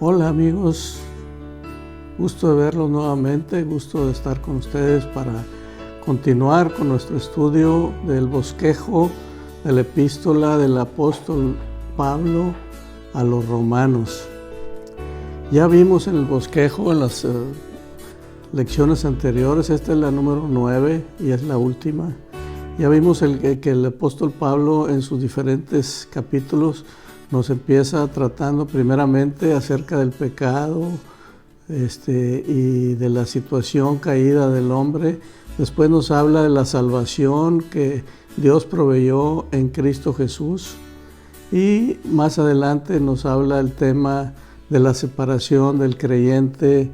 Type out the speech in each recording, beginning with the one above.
Hola amigos, gusto de verlos nuevamente, gusto de estar con ustedes para continuar con nuestro estudio del bosquejo de la epístola del apóstol Pablo a los romanos. Ya vimos en el bosquejo, en las lecciones anteriores, esta es la número 9 y es la última. Ya vimos que el apóstol Pablo en sus diferentes capítulos nos empieza tratando primeramente acerca del pecado y de la situación caída del hombre. Después nos habla de la salvación que Dios proveyó en Cristo Jesús. Y más adelante nos habla el tema de la separación del creyente,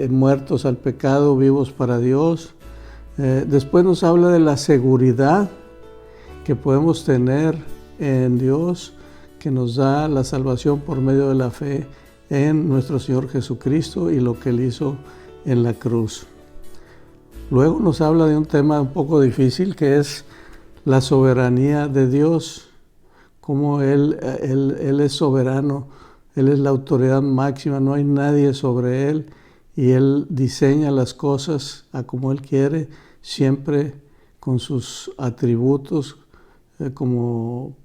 muertos al pecado, vivos para Dios. Después nos habla de la seguridad que podemos tener en Dios, que nos da la salvación por medio de la fe en nuestro Señor Jesucristo y lo que Él hizo en la cruz. Luego nos habla de un tema un poco difícil, que es la soberanía de Dios, cómo Él es soberano, Él es la autoridad máxima, no hay nadie sobre Él, y Él diseña las cosas a como Él quiere, siempre con sus atributos, como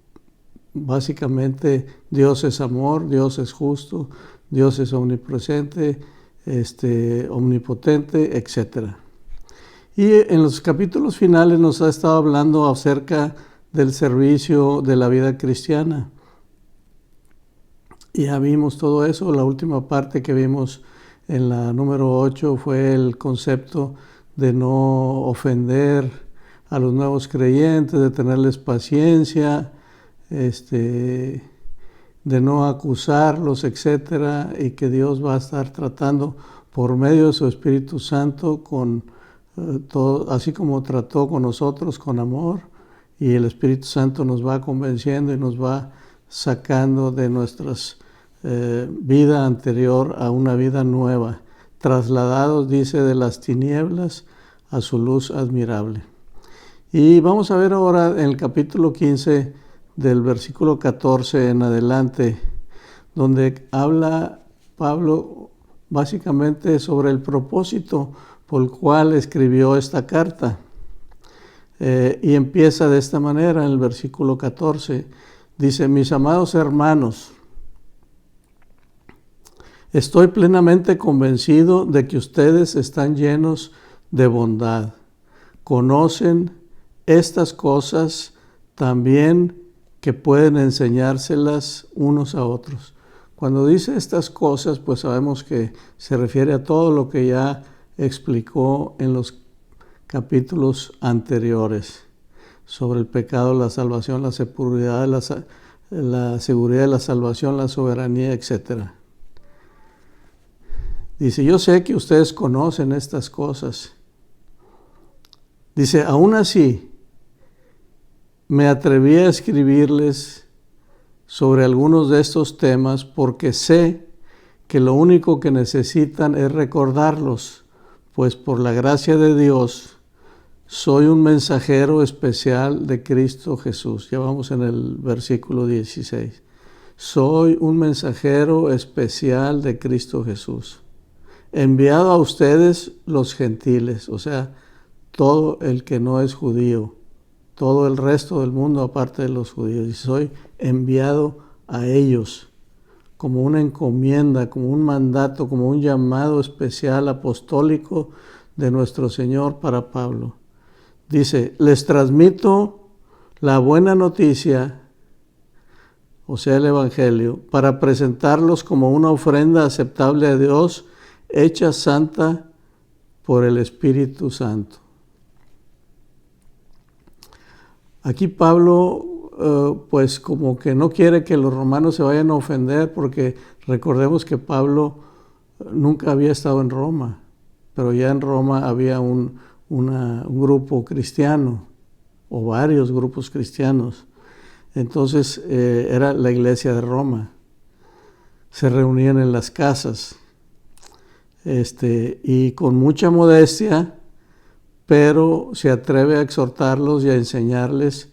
básicamente Dios es amor, Dios es justo, Dios es omnipresente, omnipotente, etc. Y en los capítulos finales nos ha estado hablando acerca del servicio de la vida cristiana. Ya vimos todo eso. La última parte que vimos en la número 8 fue el concepto de no ofender a los nuevos creyentes, de tenerles paciencia, de no acusarlos, etcétera, y que Dios va a estar tratando por medio de su Espíritu Santo con todo, así como trató con nosotros con amor, y el Espíritu Santo nos va convenciendo y nos va sacando de nuestras vida anterior a una vida nueva, trasladados, dice, de las tinieblas a su luz admirable. Y vamos a ver ahora en el capítulo 15 del versículo 14 en adelante, donde habla Pablo básicamente sobre el propósito por el cual escribió esta carta. Y empieza de esta manera en el versículo 14. Dice: mis amados hermanos, estoy plenamente convencido de que ustedes están llenos de bondad. Conocen estas cosas también, que pueden enseñárselas unos a otros. Cuando dice estas cosas, pues sabemos que se refiere a todo lo que ya explicó en los capítulos anteriores sobre el pecado, la salvación, la seguridad, la seguridad de la salvación, la soberanía, etc. Dice: yo sé que ustedes conocen estas cosas. Dice: aún así, me atreví a escribirles sobre algunos de estos temas porque sé que lo único que necesitan es recordarlos, pues por la gracia de Dios soy un mensajero especial de Cristo Jesús. Ya vamos en el versículo 16. Soy un mensajero especial de Cristo Jesús, enviado a ustedes los gentiles, o sea, todo el que no es judío, todo el resto del mundo aparte de los judíos. Y soy enviado a ellos como una encomienda, como un mandato, como un llamado especial apostólico de nuestro Señor para Pablo. Dice: les transmito la buena noticia, o sea, el Evangelio, para presentarlos como una ofrenda aceptable a Dios, hecha santa por el Espíritu Santo. Aquí Pablo, pues como que no quiere que los romanos se vayan a ofender, porque recordemos que Pablo nunca había estado en Roma, pero ya en Roma había un grupo cristiano, o varios grupos cristianos. Entonces era la iglesia de Roma. Se reunían en las casas, y con mucha modestia, pero se atreve a exhortarlos y a enseñarles.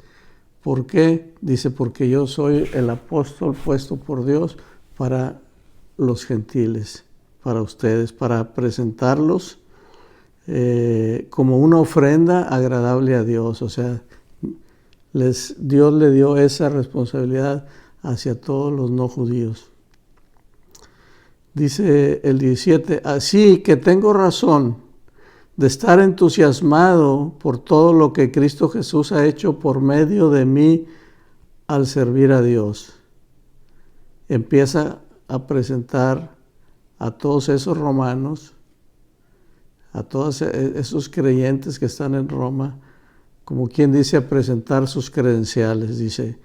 ¿Por qué? Dice: porque yo soy el apóstol puesto por Dios para los gentiles para ustedes, para presentarlos como una ofrenda agradable a Dios. O sea, Dios le dio esa responsabilidad hacia todos los no judíos. Dice el 17, así que tengo razón de estar entusiasmado por todo lo que Cristo Jesús ha hecho por medio de mí al servir a Dios. Empieza a presentar a todos esos romanos, a todos esos creyentes que están en Roma, como quien dice, a presentar sus credenciales. Dice,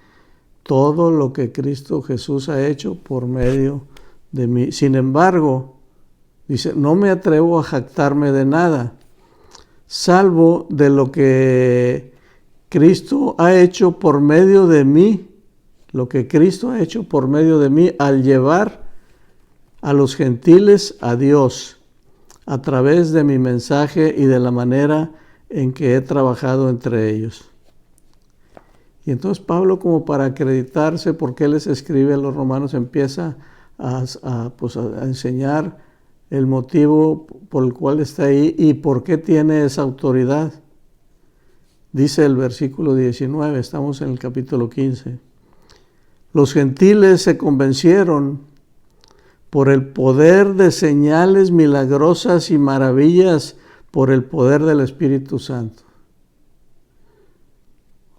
todo lo que Cristo Jesús ha hecho por medio de mí. Sin embargo, dice, no me atrevo a jactarme de nada, salvo de lo que Cristo ha hecho por medio de mí, lo que Cristo ha hecho por medio de mí al llevar a los gentiles a Dios a través de mi mensaje y de la manera en que he trabajado entre ellos. Y entonces Pablo, como para acreditarse por qué les escribe a los romanos, empieza a enseñar el motivo por el cual está ahí y por qué tiene esa autoridad. Dice el versículo 19, estamos en el capítulo 15. Los gentiles se convencieron por el poder de señales milagrosas y maravillas, por el poder del Espíritu Santo.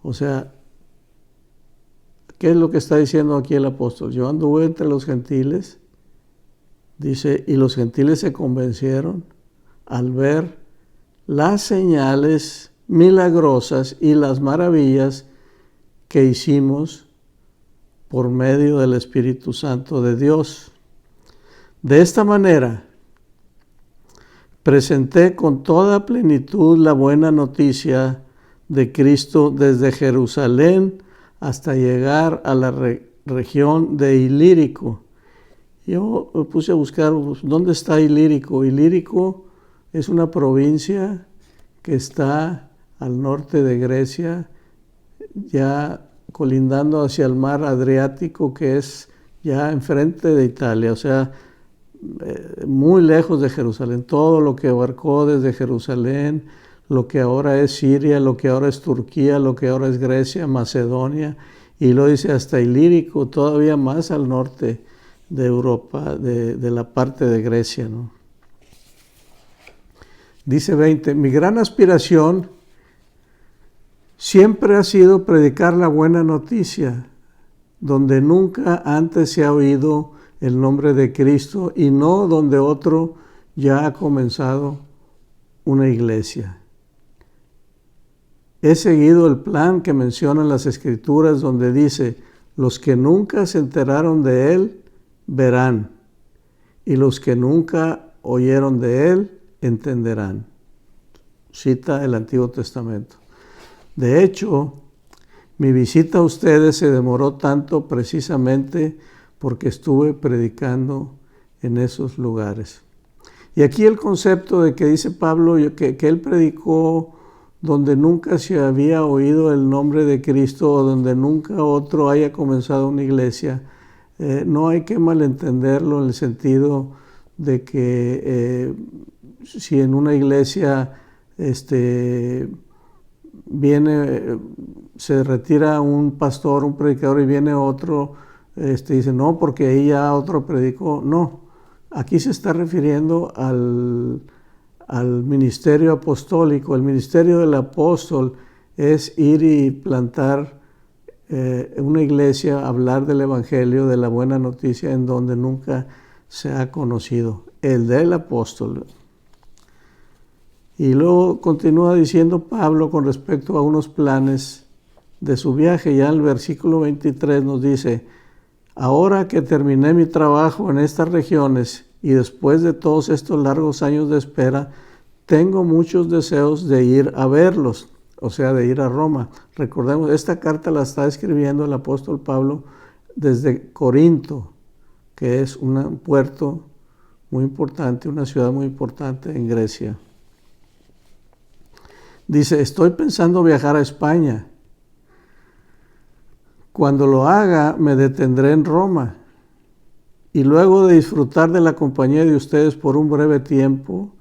O sea, ¿qué es lo que está diciendo aquí el apóstol? Yo anduve entre los gentiles, dice, y los gentiles se convencieron al ver las señales milagrosas y las maravillas que hicimos por medio del Espíritu Santo de Dios. De esta manera, presenté con toda plenitud la buena noticia de Cristo desde Jerusalén hasta llegar a la región de Ilírico. Yo me puse a buscar, ¿dónde está Ilírico? Ilírico es una provincia que está al norte de Grecia, ya colindando hacia el mar Adriático, que es ya enfrente de Italia, o sea, muy lejos de Jerusalén. Todo lo que abarcó desde Jerusalén, lo que ahora es Siria, lo que ahora es Turquía, lo que ahora es Grecia, Macedonia, y lo dice hasta Ilírico, todavía más al norte de Europa, de la parte de Grecia, ¿no? Dice 20, mi gran aspiración siempre ha sido predicar la buena noticia, donde nunca antes se ha oído el nombre de Cristo y no donde otro ya ha comenzado una iglesia. He seguido el plan que mencionan las Escrituras, donde dice, los que nunca se enteraron de él, verán, y los que nunca oyeron de él, entenderán. Cita el Antiguo Testamento. De hecho, mi visita a ustedes se demoró tanto precisamente porque estuve predicando en esos lugares. Y aquí el concepto de que dice Pablo que él predicó donde nunca se había oído el nombre de Cristo o donde nunca otro haya comenzado una iglesia, no hay que malentenderlo en el sentido de que si en una iglesia se retira un pastor, un predicador y viene otro, dice, no, porque ahí ya otro predicó. No, aquí se está refiriendo al ministerio apostólico. El ministerio del apóstol es ir y plantar una iglesia, hablar del evangelio, de la buena noticia en donde nunca se ha conocido, el del apóstol. Y luego continúa diciendo Pablo con respecto a unos planes de su viaje. Ya en el versículo 23 nos dice, ahora que terminé mi trabajo en estas regiones y después de todos estos largos años de espera, tengo muchos deseos de ir a verlos, o sea, de ir a Roma. Recordemos, esta carta la está escribiendo el apóstol Pablo desde Corinto, que es un puerto muy importante, una ciudad muy importante en Grecia. Dice, estoy pensando viajar a España. Cuando lo haga, me detendré en Roma. y luego de disfrutar de la compañía de ustedes por un breve tiempo,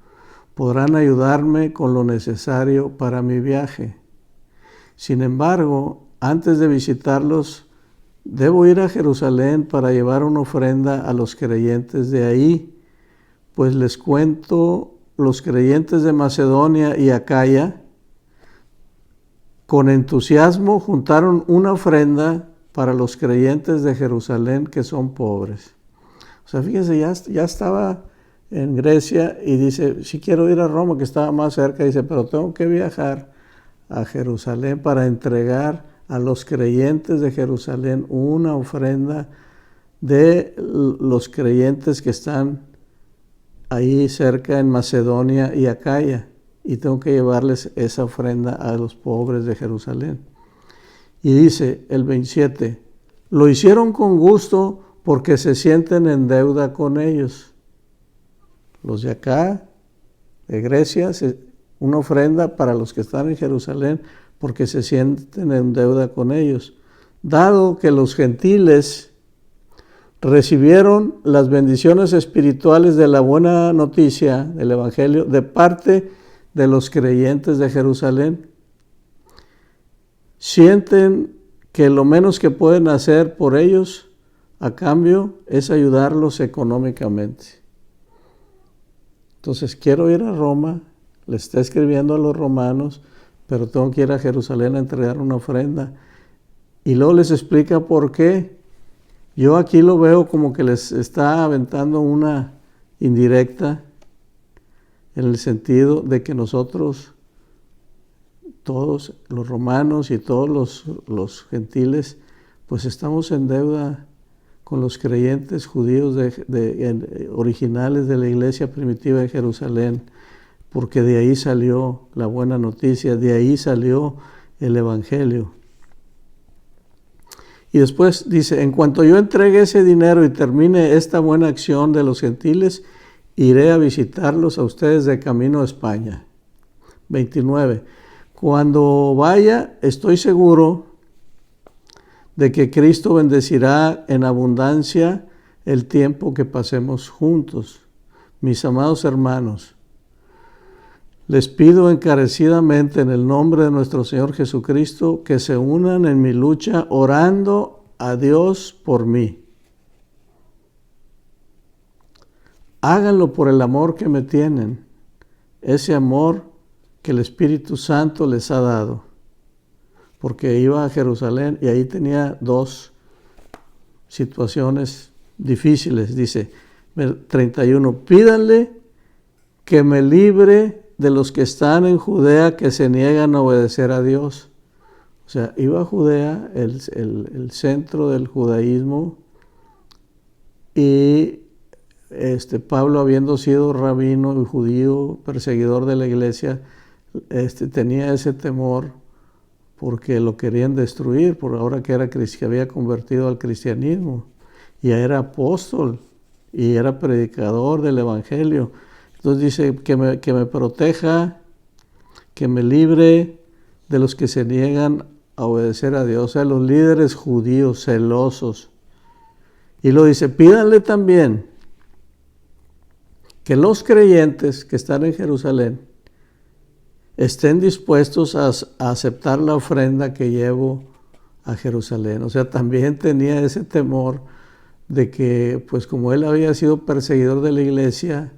podrán ayudarme con lo necesario para mi viaje. Sin embargo, antes de visitarlos, debo ir a Jerusalén para llevar una ofrenda a los creyentes de ahí, pues les cuento, los creyentes de Macedonia y Acaya, con entusiasmo juntaron una ofrenda para los creyentes de Jerusalén que son pobres. O sea, fíjense, ya estaba en Grecia y dice, si quiero ir a Roma, que estaba más cerca, dice, pero tengo que viajar a Jerusalén para entregar a los creyentes de Jerusalén una ofrenda de los creyentes que están ahí cerca en Macedonia y Acaya, y tengo que llevarles esa ofrenda a los pobres de Jerusalén. Y dice el 27, lo hicieron con gusto porque se sienten en deuda con ellos. Los de acá, de Grecia, una ofrenda para los que están en Jerusalén porque se sienten en deuda con ellos. Dado que los gentiles recibieron las bendiciones espirituales de la buena noticia del Evangelio de parte de los creyentes de Jerusalén, sienten que lo menos que pueden hacer por ellos a cambio es ayudarlos económicamente. Entonces quiero ir a Roma, le está escribiendo a los romanos, pero tengo que ir a Jerusalén a entregar una ofrenda. Y luego les explica por qué. Yo aquí lo veo como que les está aventando una indirecta en el sentido de que nosotros, todos los romanos y todos los gentiles, pues estamos en deuda con los creyentes judíos originales de la iglesia primitiva de Jerusalén, porque de ahí salió la buena noticia, de ahí salió el Evangelio. Y después dice, en cuanto yo entregue ese dinero y termine esta buena acción de los gentiles, iré a visitarlos a ustedes de camino a España. 29. Cuando vaya, estoy seguro de que Cristo bendecirá en abundancia el tiempo que pasemos juntos. Mis amados hermanos, les pido encarecidamente en el nombre de nuestro Señor Jesucristo que se unan en mi lucha orando a Dios por mí. Háganlo por el amor que me tienen, ese amor que el Espíritu Santo les ha dado, porque iba a Jerusalén y ahí tenía dos situaciones difíciles. Dice 31, pídanle que me libre de los que están en Judea que se niegan a obedecer a Dios. O sea, iba a Judea, el centro del judaísmo, y Pablo, habiendo sido rabino y judío, perseguidor de la iglesia, tenía ese temor porque lo querían destruir, por ahora que había convertido al cristianismo, y era apóstol y era predicador del evangelio. Entonces dice que me proteja, que me libre de los que se niegan a obedecer a Dios, o sea, los líderes judíos celosos. Y lo dice, pídanle también que los creyentes que están en Jerusalén estén dispuestos a aceptar la ofrenda que llevo a Jerusalén. O sea, también tenía ese temor de que, pues como él había sido perseguidor de la iglesia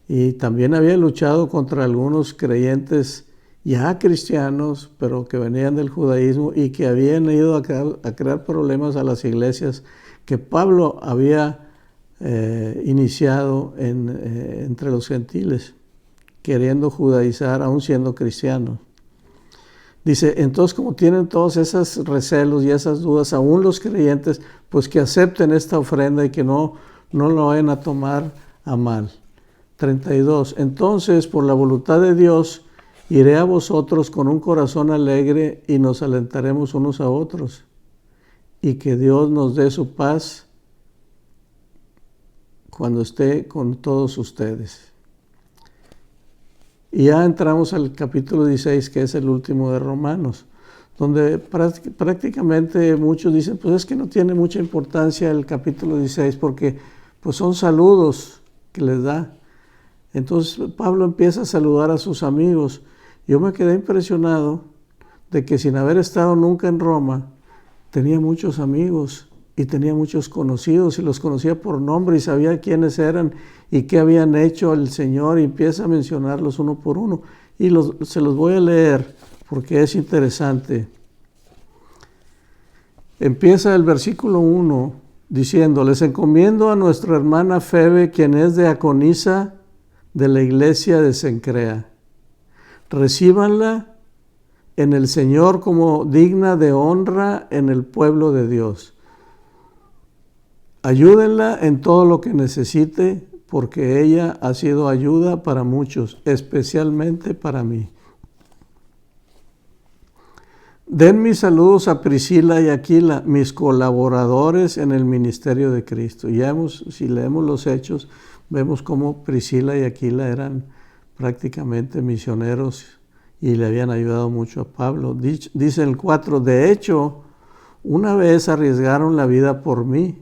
y también había luchado contra algunos creyentes ya cristianos, pero que venían del judaísmo y que habían ido a crear problemas a las iglesias que Pablo había iniciado entre los gentiles, queriendo judaizar, aún siendo cristianos. Dice, entonces como tienen todos esos recelos y esas dudas, aún los creyentes, pues que acepten esta ofrenda y que no lo vayan a tomar a mal. 32. Entonces, por la voluntad de Dios, iré a vosotros con un corazón alegre y nos alentaremos unos a otros. Y que Dios nos dé su paz cuando esté con todos ustedes. Y ya entramos al capítulo 16, que es el último de Romanos, donde prácticamente muchos dicen, pues es que no tiene mucha importancia el capítulo 16, porque pues son saludos que les da. Entonces Pablo empieza a saludar a sus amigos. Yo me quedé impresionado de que sin haber estado nunca en Roma, tenía muchos amigos y tenía muchos conocidos y los conocía por nombre y sabía quiénes eran y qué habían hecho el Señor, y empieza a mencionarlos uno por uno. Y se los voy a leer porque es interesante. Empieza el versículo 1 diciendo: les encomiendo a nuestra hermana Febe, quien es diaconisa de la iglesia de Cencrea. Recíbanla en el Señor como digna de honra en el pueblo de Dios. Ayúdenla en todo lo que necesite, porque ella ha sido ayuda para muchos, especialmente para mí. Den mis saludos a Priscila y Aquila, mis colaboradores en el ministerio de Cristo. Si leemos los Hechos, vemos cómo Priscila y Aquila eran prácticamente misioneros y le habían ayudado mucho a Pablo. Dice el 4, de hecho, una vez arriesgaron la vida por mí.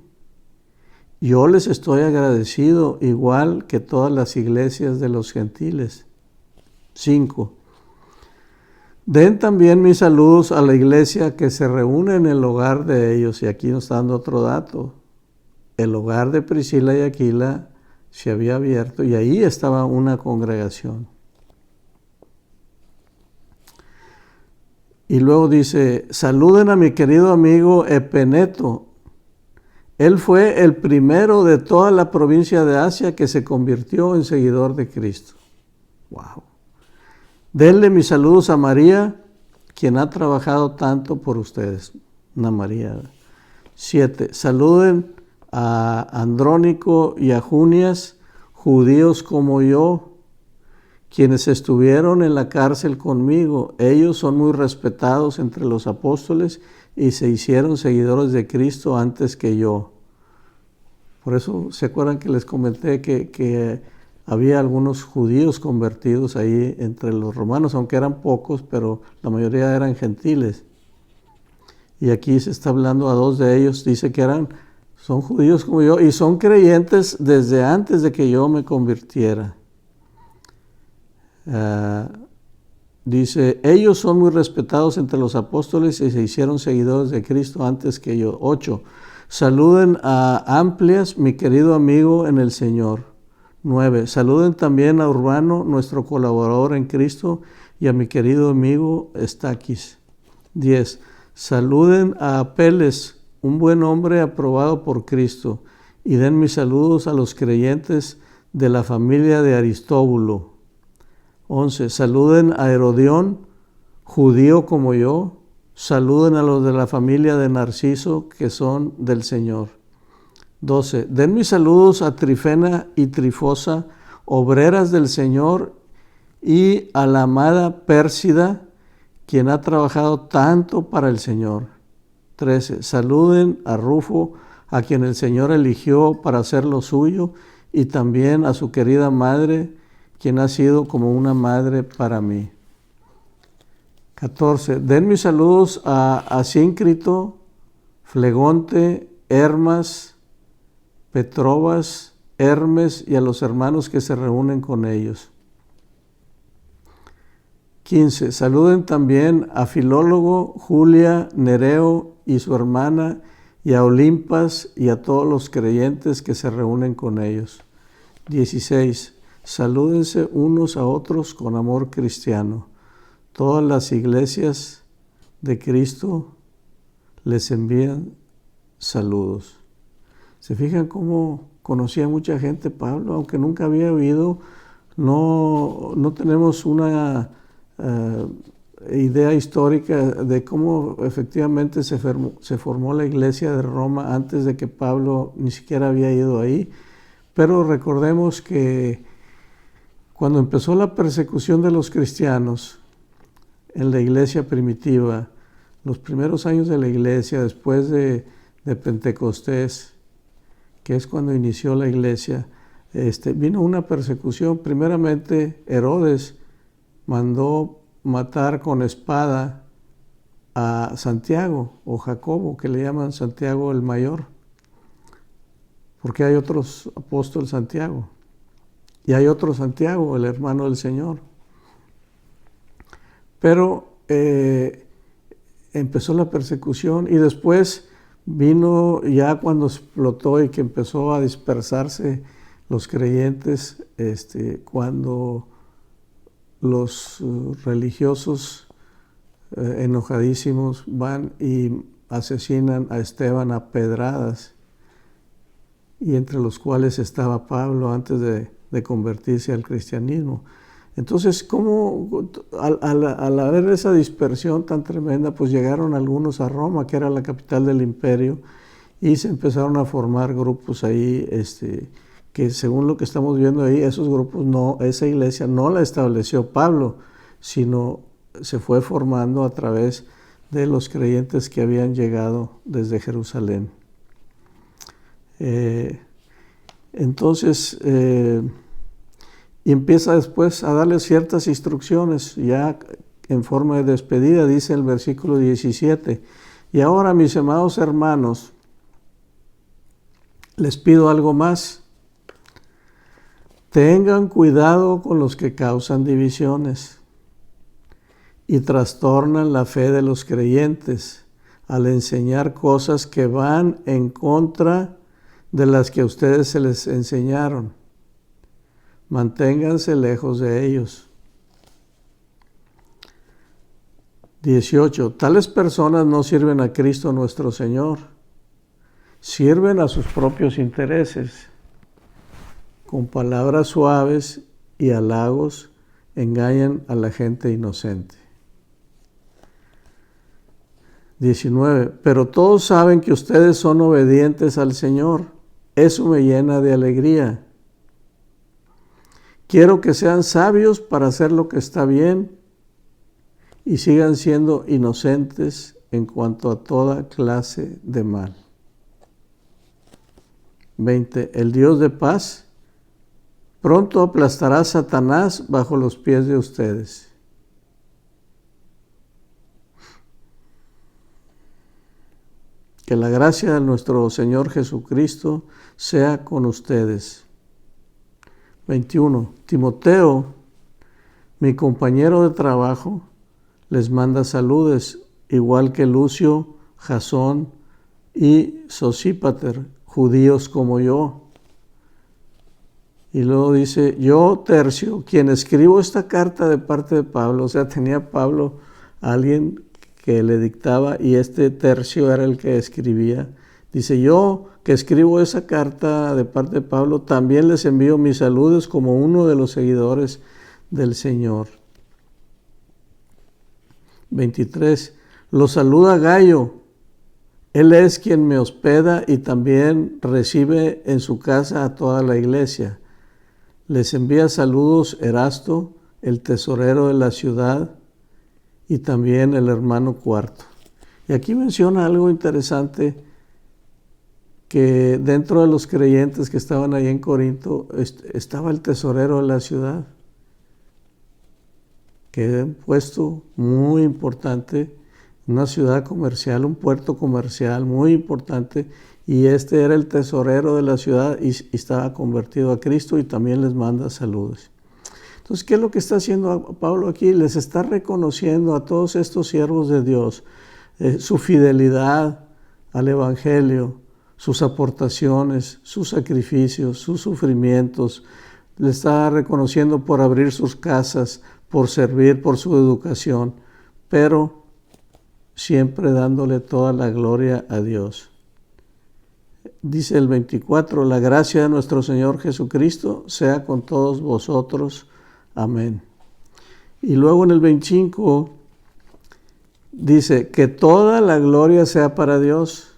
Yo les estoy agradecido, igual que todas las iglesias de los gentiles. 5. Den también mis saludos a la iglesia que se reúne en el hogar de ellos. Y aquí nos está dando otro dato. El hogar de Priscila y Aquila se había abierto y ahí estaba una congregación. Y luego dice: saluden a mi querido amigo Epeneto. Él fue el primero de toda la provincia de Asia que se convirtió en seguidor de Cristo. Wow. Denle mis saludos a María, quien ha trabajado tanto por ustedes. Una María. 7. Saluden a Andrónico y a Junias, judíos como yo, quienes estuvieron en la cárcel conmigo. Ellos son muy respetados entre los apóstoles y se hicieron seguidores de Cristo antes que yo. Por eso, ¿se acuerdan que les comenté que había algunos judíos convertidos ahí entre los romanos, aunque eran pocos, pero la mayoría eran gentiles? Y aquí se está hablando a 2 de ellos, dice que son judíos como yo y son creyentes desde antes de que yo me convirtiera. Dice, ellos son muy respetados entre los apóstoles y se hicieron seguidores de Cristo antes que yo. 8. Saluden a Amplias, mi querido amigo en el Señor. 9. Saluden también a Urbano, nuestro colaborador en Cristo, y a mi querido amigo Estaquis. 10. Saluden a Apeles, un buen hombre aprobado por Cristo, y den mis saludos a los creyentes de la familia de Aristóbulo. 11. Saluden a Herodión, judío como yo. Saluden a los de la familia de Narciso, que son del Señor. 12. Den mis saludos a Trifena y Trifosa, obreras del Señor, y a la amada Pérsida, quien ha trabajado tanto para el Señor. 13. Saluden a Rufo, a quien el Señor eligió para hacer lo suyo, y también a su querida madre, quien ha sido como una madre para mí. 14. Den mis saludos a Asíncrito, Flegonte, Hermas, Petrobas, Hermes y a los hermanos que se reúnen con ellos. 15. Saluden también a Filólogo, Julia, Nereo y su hermana, y a Olimpas y a todos los creyentes que se reúnen con ellos. 16. Salúdense unos a otros con amor cristiano. Todas las iglesias de Cristo les envían saludos. ¿Se fijan cómo conocía mucha gente Pablo? Aunque nunca había oído, no tenemos una idea histórica de cómo efectivamente se formó la iglesia de Roma antes de que Pablo ni siquiera había ido ahí. Pero recordemos que cuando empezó la persecución de los cristianos en la iglesia primitiva, los primeros años de la iglesia, después de Pentecostés, que es cuando inició la iglesia, vino una persecución. Primeramente, Herodes mandó matar con espada a Santiago o Jacobo, que le llaman Santiago el Mayor, porque hay otro apóstol Santiago, y hay otro Santiago, el hermano del Señor. Pero empezó la persecución y después vino ya cuando explotó y que empezó a dispersarse los creyentes, cuando los religiosos enojadísimos van y asesinan a Esteban a pedradas, y entre los cuales estaba Pablo antes de convertirse al cristianismo. Entonces, ¿cómo al haber esa dispersión tan tremenda, pues llegaron algunos a Roma, que era la capital del imperio, y se empezaron a formar grupos ahí, que según lo que estamos viendo ahí, esos grupos esa iglesia no la estableció Pablo, sino se fue formando a través de los creyentes que habían llegado desde Jerusalén. Entonces, y empieza después a darles ciertas instrucciones, ya en forma de despedida, dice el versículo 17. Y ahora, mis amados hermanos, les pido algo más. Tengan cuidado con los que causan divisiones y trastornan la fe de los creyentes al enseñar cosas que van en contra de las que a ustedes se les enseñaron. Manténganse lejos de ellos. 18. Tales personas no sirven a Cristo nuestro Señor. Sirven a sus propios intereses. Con palabras suaves y halagos engañan a la gente inocente. 19. Pero todos saben que ustedes son obedientes al Señor. Eso me llena de alegría. Quiero que sean sabios para hacer lo que está bien y sigan siendo inocentes en cuanto a toda clase de mal. 20. El Dios de paz pronto aplastará a Satanás bajo los pies de ustedes. Que la gracia de nuestro Señor Jesucristo sea con ustedes. 21. Timoteo, mi compañero de trabajo, les manda saludes, igual que Lucio, Jasón y Sosípater, judíos como yo. Y luego dice, yo, Tercio, quien escribo esta carta de parte de Pablo, o sea, tenía Pablo a alguien que le dictaba y este Tercio era el que escribía. Dice, yo que escribo esa carta de parte de Pablo, también les envío mis saludos como uno de los seguidores del Señor. 23. Los saluda Gayo. Él es quien me hospeda y también recibe en su casa a toda la iglesia. Les envía saludos Erasto, el tesorero de la ciudad, y también el hermano Cuarto. Y aquí menciona algo interesante, que dentro de los creyentes que estaban ahí en Corinto estaba el tesorero de la ciudad, que era un puesto muy importante, una ciudad comercial, un puerto comercial muy importante, y este era el tesorero de la ciudad y estaba convertido a Cristo y también les manda saludos. Entonces, ¿qué es lo que está haciendo Pablo aquí? Les está reconociendo a todos estos siervos de Dios su fidelidad al Evangelio, sus aportaciones, sus sacrificios, sus sufrimientos. Le está reconociendo por abrir sus casas, por servir, por su educación, pero siempre dándole toda la gloria a Dios. Dice el 24, la gracia de nuestro Señor Jesucristo sea con todos vosotros. Amén. Y luego en el 25 dice, que toda la gloria sea para Dios.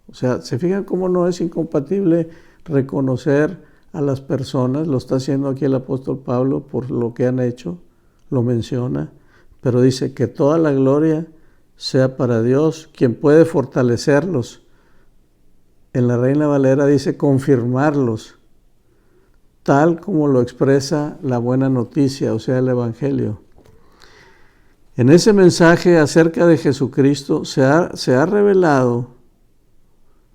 O sea, ¿se fijan cómo no es incompatible reconocer a las personas? Lo está haciendo aquí el apóstol Pablo por lo que han hecho, lo menciona, pero dice que toda la gloria sea para Dios, quien puede fortalecerlos. En la Reina Valera dice confirmarlos, tal como lo expresa la buena noticia, o sea, el Evangelio. En ese mensaje acerca de Jesucristo se ha revelado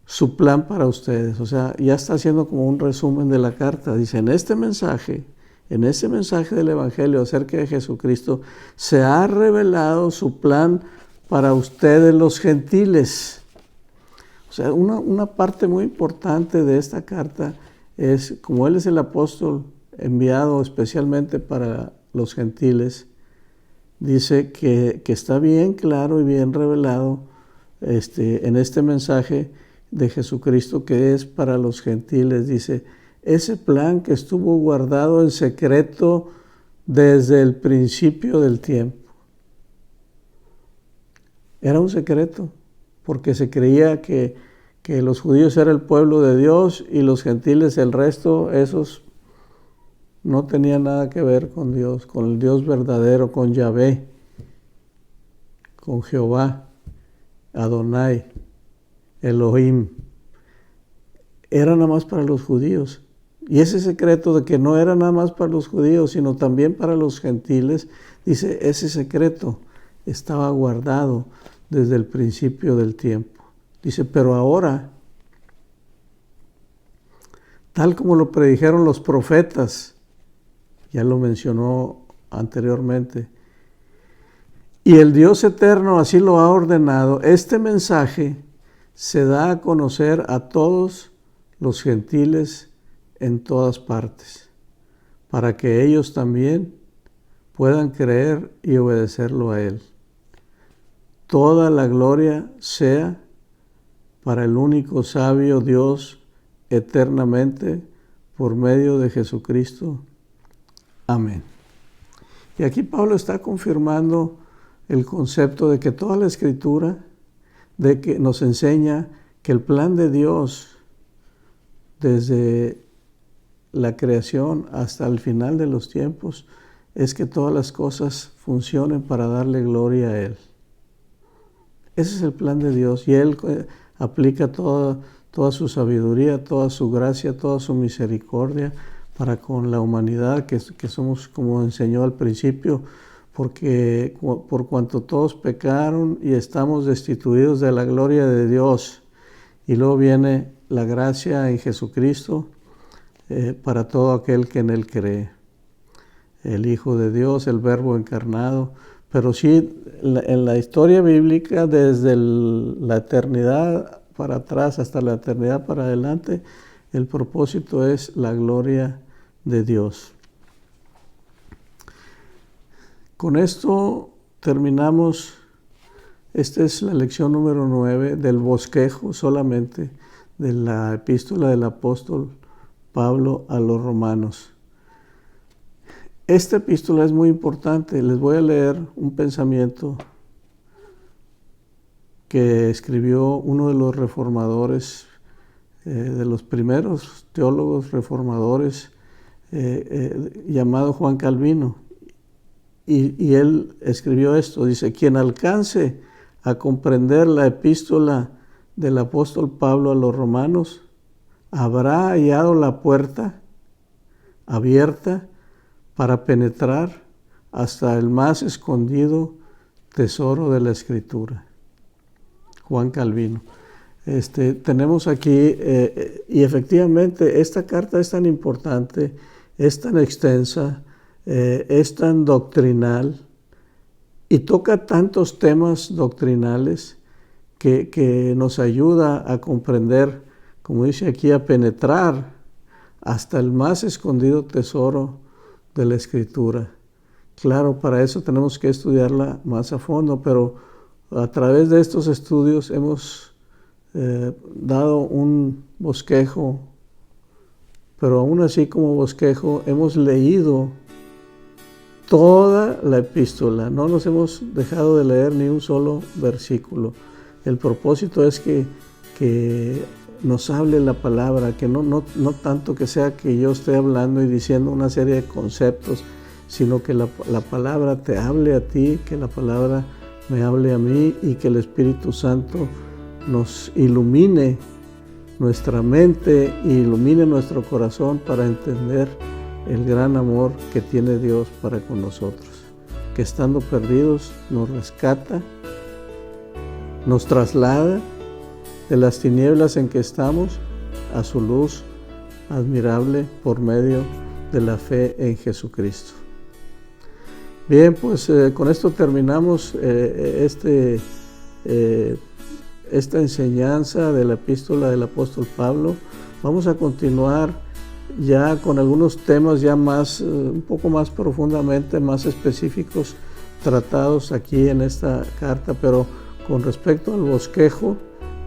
su plan para ustedes. O sea, ya está haciendo como un resumen de la carta. Dice, en este mensaje del Evangelio acerca de Jesucristo, se ha revelado su plan para ustedes los gentiles. O sea, una parte muy importante de esta carta es, como él es el apóstol enviado especialmente para los gentiles, dice que está bien claro y bien revelado en este mensaje de Jesucristo que es para los gentiles. Dice, ese plan que estuvo guardado en secreto desde el principio del tiempo. Era un secreto, porque se creía que los judíos eran el pueblo de Dios y los gentiles, el resto, esos no tenían nada que ver con Dios, con el Dios verdadero, con Yahvé, con Jehová, Adonai, Elohim. Era nada más para los judíos. Y ese secreto de que no era nada más para los judíos, sino también para los gentiles, dice, ese secreto estaba guardado desde el principio del tiempo. Dice, pero ahora, tal como lo predijeron los profetas, ya lo mencionó anteriormente, y el Dios eterno así lo ha ordenado, este mensaje se da a conocer a todos los gentiles en todas partes, para que ellos también puedan creer y obedecerlo a Él. Toda la gloria sea para el único sabio Dios eternamente por medio de Jesucristo. Amén. Y aquí Pablo está confirmando el concepto de que toda la Escritura de que nos enseña que el plan de Dios desde la creación hasta el final de los tiempos es que todas las cosas funcionen para darle gloria a Él. Ese es el plan de Dios y Él aplica toda su sabiduría, toda su gracia, toda su misericordia para con la humanidad que somos, como enseñó al principio, porque por cuanto todos pecaron y estamos destituidos de la gloria de Dios. Y luego viene la gracia en Jesucristo para todo aquel que en Él cree. El Hijo de Dios, el Verbo encarnado. Pero sí, en la historia bíblica, desde la eternidad para atrás hasta la eternidad para adelante, el propósito es la gloria de Dios. Con esto terminamos. Esta es la lección número 9 del bosquejo solamente de la epístola del apóstol Pablo a los romanos. Esta epístola es muy importante. Les voy a leer un pensamiento que escribió uno de los reformadores, de los primeros teólogos reformadores, llamado Juan Calvino. Y él escribió esto, dice, quien alcance a comprender la epístola del apóstol Pablo a los romanos, habrá hallado la puerta abierta para penetrar hasta el más escondido tesoro de la Escritura. Juan Calvino. Tenemos aquí, y efectivamente esta carta es tan importante, es tan extensa, es tan doctrinal y toca tantos temas doctrinales que nos ayuda a comprender, como dice aquí, a penetrar hasta el más escondido tesoro de la Escritura. Claro, para eso tenemos que estudiarla más a fondo, pero a través de estos estudios hemos dado un bosquejo, pero aún así como bosquejo hemos leído toda la epístola, no nos hemos dejado de leer ni un solo versículo. El propósito es que nos hable la palabra, que no tanto que sea que yo esté hablando y diciendo una serie de conceptos, sino que la palabra te hable a ti, que la palabra me hable a mí y que el Espíritu Santo nos ilumine nuestra mente e ilumine nuestro corazón para entender el gran amor que tiene Dios para con nosotros, que estando perdidos nos rescata, nos traslada de las tinieblas en que estamos a su luz admirable por medio de la fe en Jesucristo. Bien, pues con esto terminamos esta enseñanza de la epístola del apóstol Pablo. Vamos a continuar ya con algunos temas ya más, un poco más profundamente, más específicos, tratados aquí en esta carta, pero con respecto al bosquejo,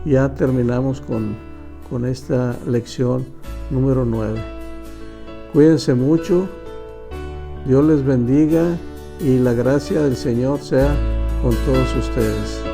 ya terminamos con esta lección número 9. Cuídense mucho, Dios les bendiga y la gracia del Señor sea con todos ustedes.